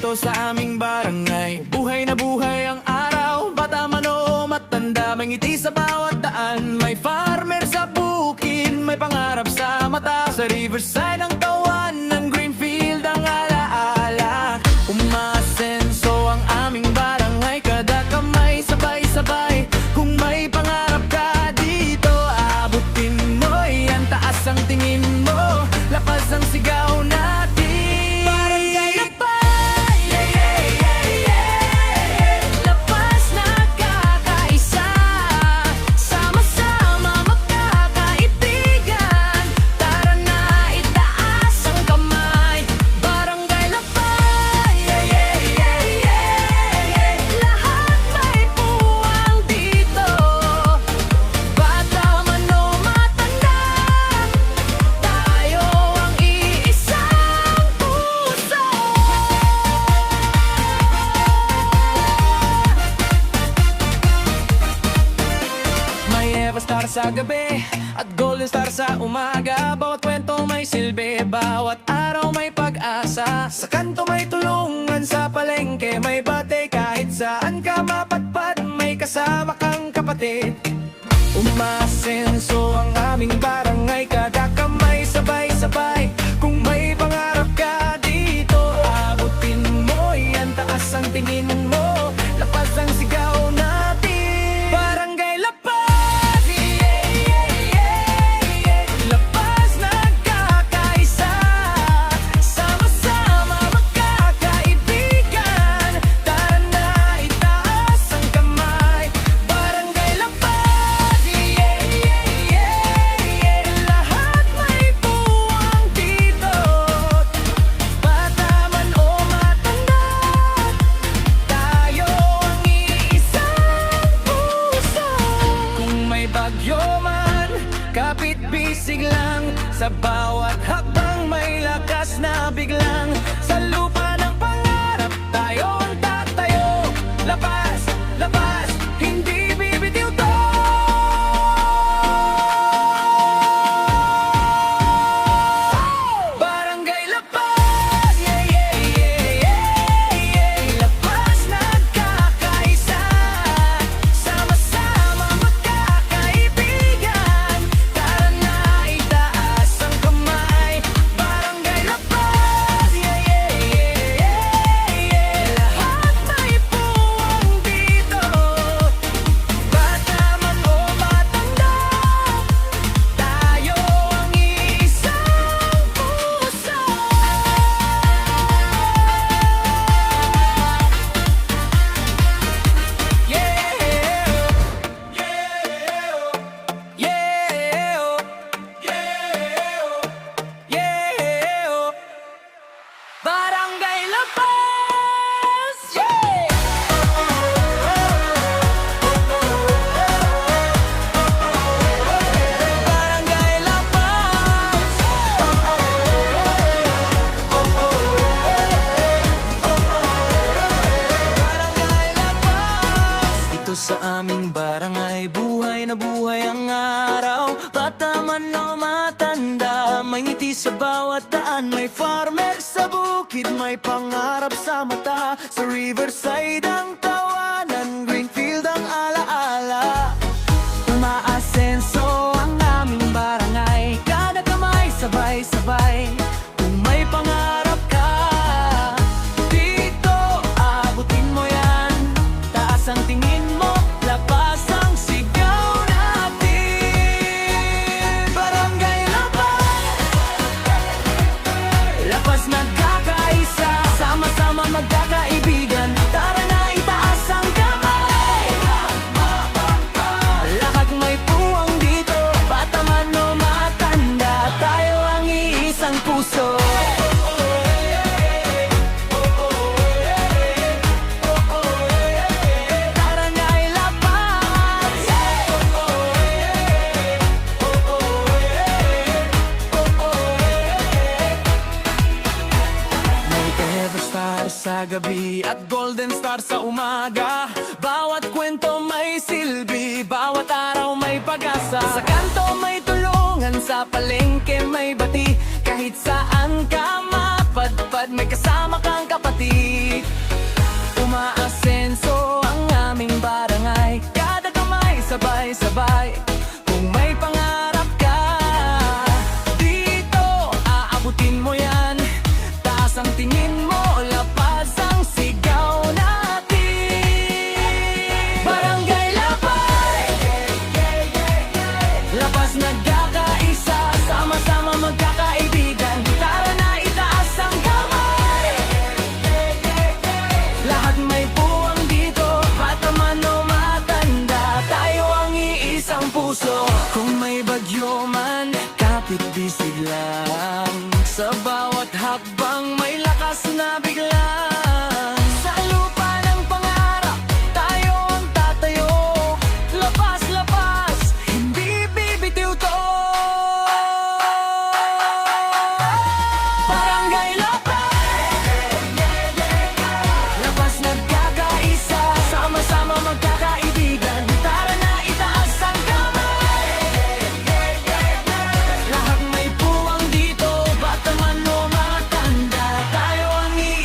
dito sa aming barangay. Buhay na buhay ang araw, bata man o matanda, may ngiti sa bawat daan. May farmer sa bukid, may pangarap sa mata. Sa riverside ang tawanan, Greenfield ang alaala. Umasenso ang aming barangay, kada kamay sabay-sabay. Kung may pangarap ka dito, abutin mo. Yan taas ang tingin mo, lakas ang sigaw natin. Barangay Lapay, yeah, yeah, yeah, yeah. Lapas na kakaisa, sama-sama magkakaibigan. Tara na itaas ang kamay. Barangay Lapay, yeah, yeah, yeah, yeah. Lahat may puwang dito, bata man o matanda. Tayo ang iisang puso. May Eva Star sa gabi at Golden Star sa umaga. Bawat kwento may silbi, bawat araw may pag-asa. Sa kanto may tulungan, sa palengke may bate. Kahit saan ka mapatpat, may kasama kang kapatid. Umasenso ang aming barangay, kada kamay sabay-sabay. Kung may pangarap ka dito, abutin mo. Yan taas ang tingin mo, lapas ang sigaw natin. Barangay Lapaz, yeah, yeah, yeah, yeah. Lapas nagkakaisa, sama-sama magkakaibigan. Tara na itaas ang kamay. Barangay Lapaz, yeah, yeah, yeah, yeah. Lahat may puwang dito, bata man o matanda. Tayo ang iisang puso. Kung may bagyo man, kapit bisig lang. Sa bawat hakbang may lakas na biglang. Sa lupa ng pangarap, tayo ang tatayo. Lapas, lapas, hindi bibitiw to. Barangay Lapaz, yeah, yeah, yeah, yeah, yeah. Lapas nagkakaisa, sama-sama magkakaibigan. Tara na itaas ang kamay. Barangay Lapaz, yeah, yeah, yeah, yeah, yeah. Lahat may puwang dito, bata man o matanda. Tayo ang iisang puso. Yeah, yeah, yeah. Barangay Lapaz, yeah. Barangay Lapaz, Barangay Lapaz. Dito sa aming barangay, buhay na buhay ang araw. Bata man o matanda, may ngiti sa bawat daan. May farmer sa bukid, may pangarap sa mata. Sa riverside ang tawanan, Greenfield ang alaala. Umaasenso ang aming barangay, kada kamay sabay-sabay. Kung may pangarap ka dito, abutin mo yan. Taas ang tingin mo, lapas ang sigaw natin. Barangay Lapaz, lapas nagkakaisa, sama-sama magkakaibigan. Tara na itaas ang kamay. Lahat may puwang dito, bata man o matanda. Tayo ang iisang puso. Tara na ilapaz. May Eva Star sa gabi at Golden Star sa umaga. Bawat kwento may silbi, bawat araw may pag-asa. Sa kanto may tulungan, sa palengke may bati. Kahit saan ka mapadpad, may kasama kang kapatid. bisig lang. Sa bawat hakbang may lakas na bigla.